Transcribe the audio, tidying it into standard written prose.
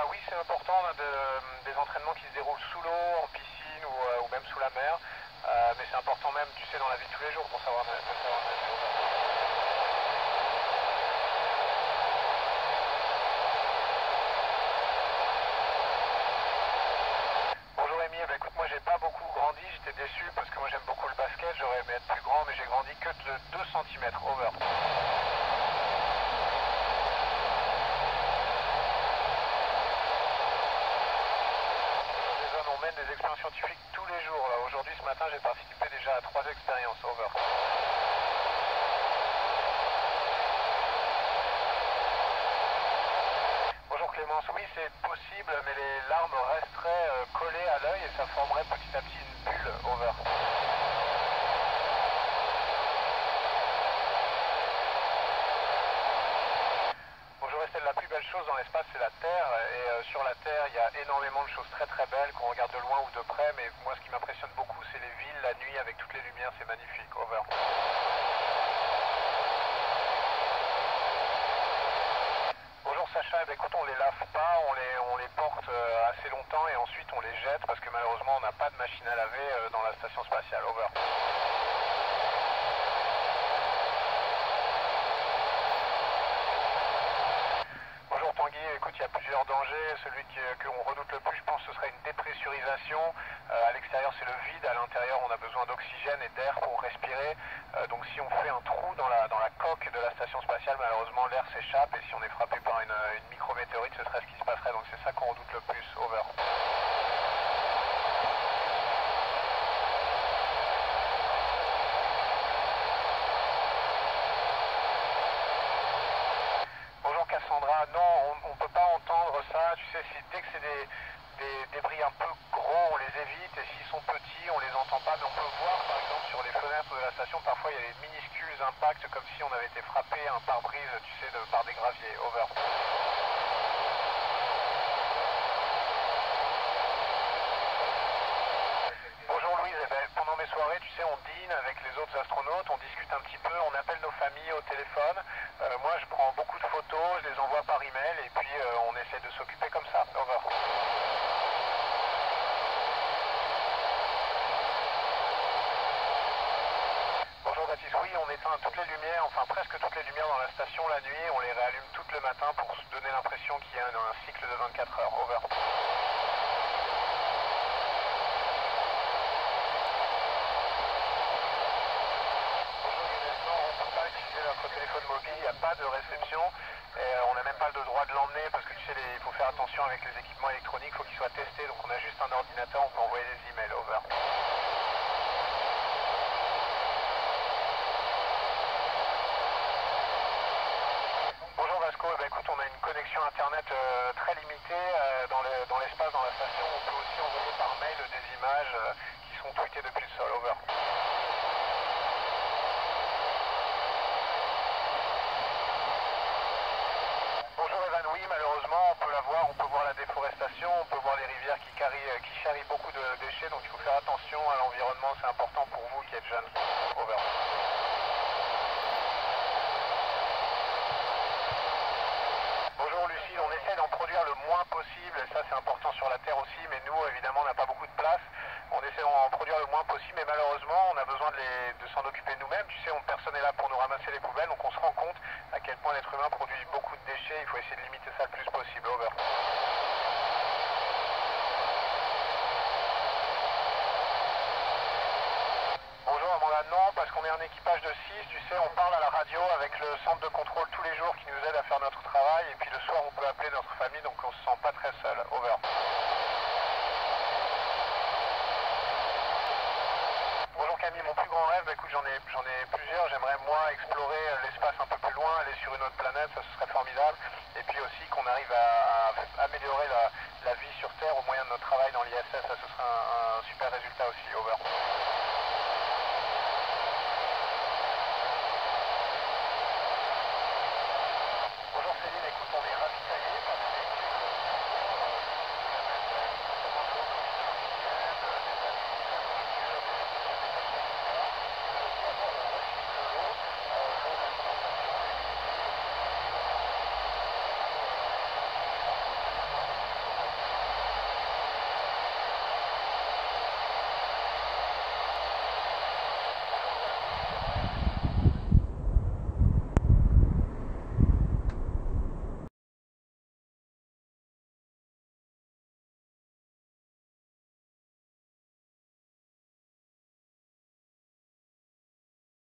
Oui, c'est important, on a des entraînements qui se déroulent sous l'eau, en piscine ou même sous la mer. Mais c'est important même, tu sais, dans la vie de tous les jours pour savoir nager. Bonjour Rémi, eh ben, écoute, moi j'ai pas beaucoup grandi, j'étais déçu parce que moi j'aime beaucoup le basket, j'aurais aimé être plus grand, mais j'ai grandi que de 2 cm over. On mène des expériences scientifiques tous les jours. Aujourd'hui, ce matin, j'ai participé déjà à 3 expériences. Over. Bonjour Clémence. Oui, c'est possible, mais les larmes resteraient collées à l'œil et ça formerait petit à petit une bulle. Over. Bonjour Estelle, la plus belle chose dans l'espace c'est la Terre et sur la Terre il y a énormément de choses très très belles qu'on regarde de loin ou de près, mais moi ce qui m'impressionne beaucoup c'est les villes la nuit avec toutes les lumières, c'est magnifique. Over. Bonjour Sacha, eh bien, écoute on les lave pas, on les porte assez longtemps et ensuite on les jette parce que malheureusement on n'a pas de machine à laver dans la station spatiale. Over. Bonjour Tanguy, écoute, il y a plusieurs dangers. Celui qu'on redoute le plus, je pense, ce serait une dépressurisation. À l'extérieur, c'est le vide. À l'intérieur, on a besoin d'oxygène et d'air pour respirer. Donc si on fait un trou dans la coque de la station spatiale, malheureusement, l'air s'échappe. Et si on est frappé par une micrométéorite, ce serait ce qui se passerait. Donc c'est ça qu'on redoute le plus. Over. Bonjour Cassandra, non, on ne peut pas entendre ça. Tu sais, dès que c'est des bruits un peu gros, on les évite. Et s'ils sont petits, on les entend pas. Mais on peut voir, par exemple, sur les fenêtres de la station, parfois il y a des minuscules impacts, comme si on avait été frappé un pare-brise, tu sais, par des graviers. Over. Bonjour Louise, eh ben, pendant mes soirées, tu sais, on dîne avec les autres astronautes, on discute un petit peu, on appelle nos familles au téléphone. Moi, je prends beaucoup de photos, je les envoie par email et puis on essaie de s'occuper comme ça. Over. Bonjour Baptiste, oui, on éteint toutes les lumières, enfin presque toutes les lumières dans la station la nuit, on les réallume toutes le matin pour se donner l'impression qu'il y a un cycle de 24 heures. Over. On ne peut pas utiliser notre téléphone mobile, il n'y a pas de réception et on n'a même pas le droit de l'emmener parce que tu sais, il faut faire attention avec les équipements électroniques, il faut qu'ils soient testés, donc on a juste un ordinateur, on peut envoyer des emails. Over. Bonjour Vasco, eh ben, écoute, on a une connexion internet très limitée dans l'espace, dans la station, on peut aussi envoyer par mail des images qui sont tweetées depuis le sol. Over. Bonjour Evan, oui malheureusement on peut la voir, on peut voir la déforestation, on peut voir les rivières qui charrient beaucoup de déchets, donc il faut faire attention à l'environnement, c'est important pour vous qui êtes jeunes. Over. Bonjour Lucille, on essaie d'en produire le moins possible, et ça c'est important sur la Terre aussi, mais nous évidemment on n'a pas beaucoup de place. On essaie d'en produire le moins possible, mais malheureusement on a besoin de s'en occuper nous-mêmes. Tu sais, personne n'est là pour nous ramasser les poubelles, donc on se rend compte à quel point l'être humain produit beaucoup de déchets, il faut essayer de limiter ça le plus possible. Over. Bonjour Amanda, non, parce qu'on est un équipage de 6, tu sais, on parle à la radio avec le centre de contrôle tous les jours qui nous aide à faire notre travail, et puis le soir on peut appeler notre famille, donc on se sent pas très seul. Over. Bonjour Camille, mon plus grand rêve, bah, écoute, j'en ai plusieurs. J'aimerais moi explorer l'espace un peu plus loin, aller sur une autre planète, ça ce serait formidable. Et puis aussi qu'on arrive à améliorer la vie sur Terre au moyen de notre travail dans l'ISS, ça ce serait un super résultat aussi. Over.